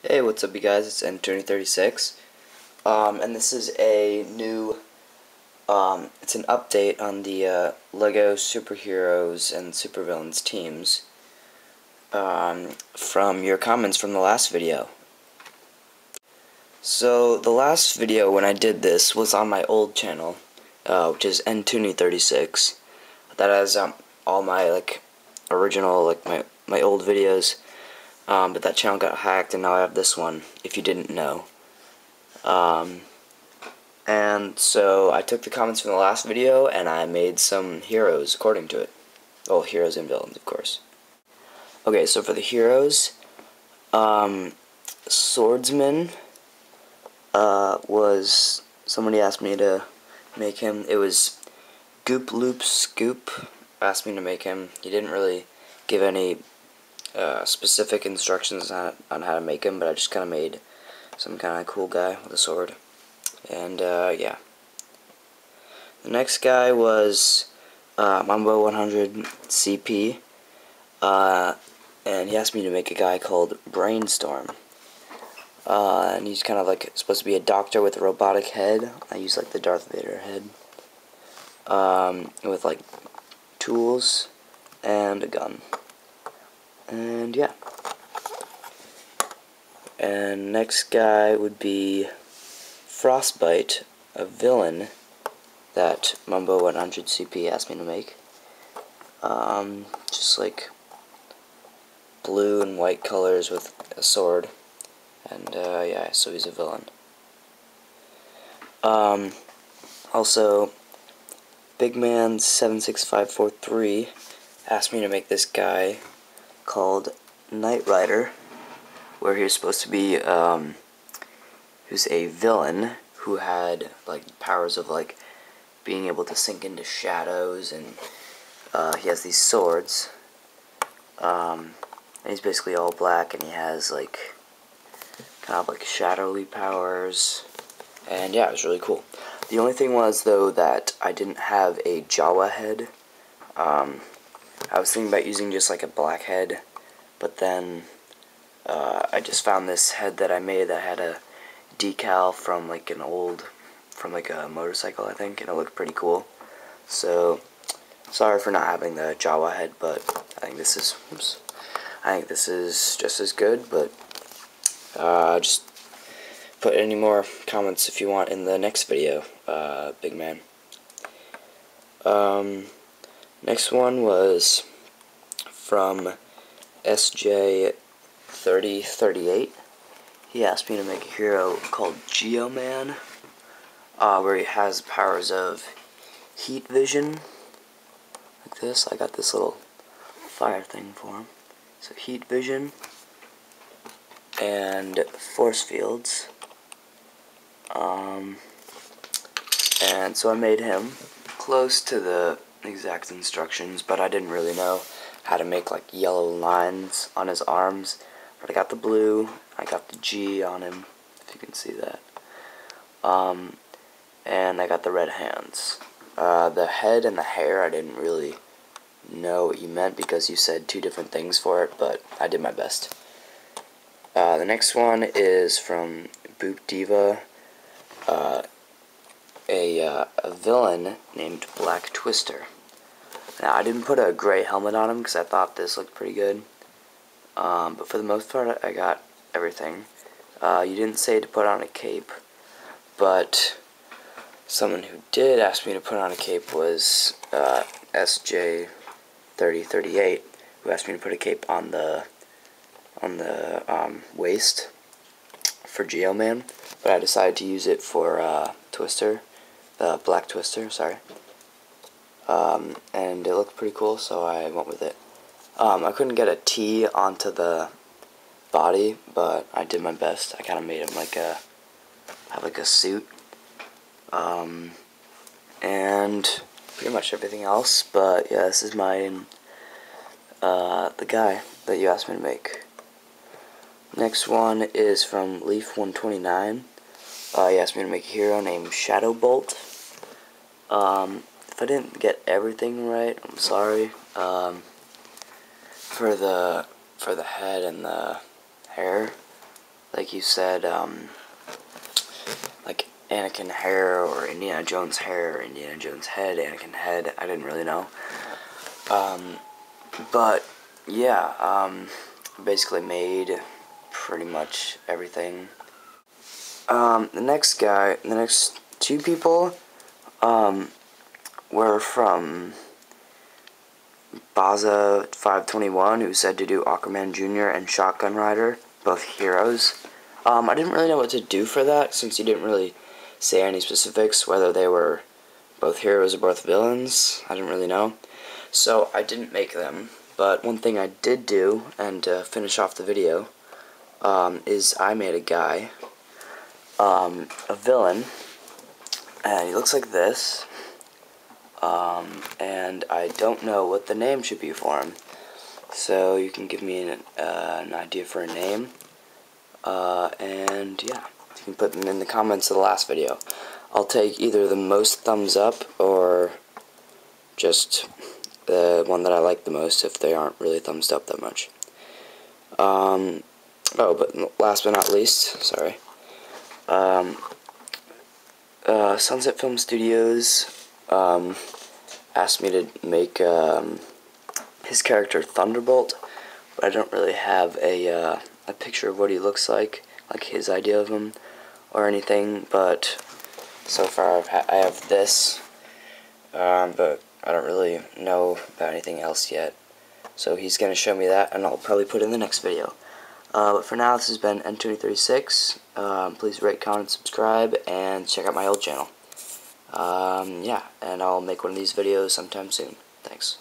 Hey, what's up you guys? It's N2036. And this is a new, it's an update on the LEGO superheroes and supervillains teams from your comments from the last video. So, the last video when I did this was on my old channel, which is N2036. That has all my, original, my old videos. But that channel got hacked, and now I have this one, if you didn't know. And so I took the comments from the last video, and I made some heroes according to it. Well, heroes and villains, of course. Okay, so for the heroes, Swordsman was, somebody asked me to make him. It was Goop Loop Scoop asked me to make him. He didn't really give any specific instructions on how to make him, but I just kind of made some kind of cool guy with a sword. And yeah. The next guy was Mambo 100 CP, and he asked me to make a guy called Brainstorm. And he's kind of like supposed to be a doctor with a robotic head. I use like the Darth Vader head, with like tools and a gun. And yeah. And next guy would be Frostbite, a villain that Mumbo 100 CP asked me to make. Just like blue and white colors with a sword. And yeah, so he's a villain. Also, Big Man 76543 asked me to make this guy called Knight Rider, where he was supposed to be who's a villain who had like powers of like being able to sink into shadows, and he has these swords, and he's basically all black, and he has like kind of like shadowy powers, and yeah, it was really cool. The only thing was though that I didn't have a Jawa head. I was thinking about using just like a black head, but then I just found this head that I made that had a decal from like from a motorcycle, I think, and it looked pretty cool. So sorry for not having the Jawa head, but I think this is, I think this is just as good. But just put any more comments if you want in the next video, big man. Next one was from SJ3038. He asked me to make a hero called Geoman, where he has powers of heat vision, like this. I got this little fire thing for him. So heat vision and force fields. And so I made him close to the exact instructions, but I didn't really know how to make like yellow lines on his arms. But I got the blue, I got the G on him, if you can see that. And I got the red hands. The head and the hair, I didn't really know what you meant because you said two different things for it, but I did my best. The next one is from Boop Diva, a villain named Black Twister. Now, I didn't put a gray helmet on him because I thought this looked pretty good. But for the most part, I got everything. You didn't say to put on a cape, but someone who did ask me to put on a cape was SJ3038, who asked me to put a cape on the waist for Geoman, but I decided to use it for Twister, Black Twister, sorry. And it looked pretty cool, so I went with it. I couldn't get a T onto the body, but I did my best. I kind of made him like have like a suit, and pretty much everything else. But yeah, this is mine. The guy that you asked me to make. Next one is from Leaf129. He asked me to make a hero named Shadowbolt. If I didn't get everything right, I'm sorry. For the head and the hair, like you said, like Anakin hair or Indiana Jones hair, Indiana Jones head, Anakin head. I didn't really know. But yeah, basically made pretty much everything. The next two people, were from Baza521, who said to do Aquaman Jr. and Shotgun Rider, both heroes. I didn't really know what to do for that, since he didn't really say any specifics, whether they were both heroes or both villains. I didn't really know. So I didn't make them, but one thing I did do, and to finish off the video, is I made a guy, a villain, and he looks like this, and I don't know what the name should be for him, so you can give me an idea for a name, and yeah, you can put them in the comments of the last video. I'll take either the most thumbs up, or just the one that I like the most, if they aren't really thumbs up that much. Oh, but last but not least, sorry, Sunset Film Studios asked me to make his character Thunderbolt, but I don't really have a picture of what he looks like his idea of him or anything. But so far I have this, but I don't really know about anything else yet. So he's going to show me that, and I'll probably put it in the next video. But for now, this has been N2036. Please rate, comment, subscribe, and check out my old channel. Yeah, and I'll make one of these videos sometime soon. Thanks.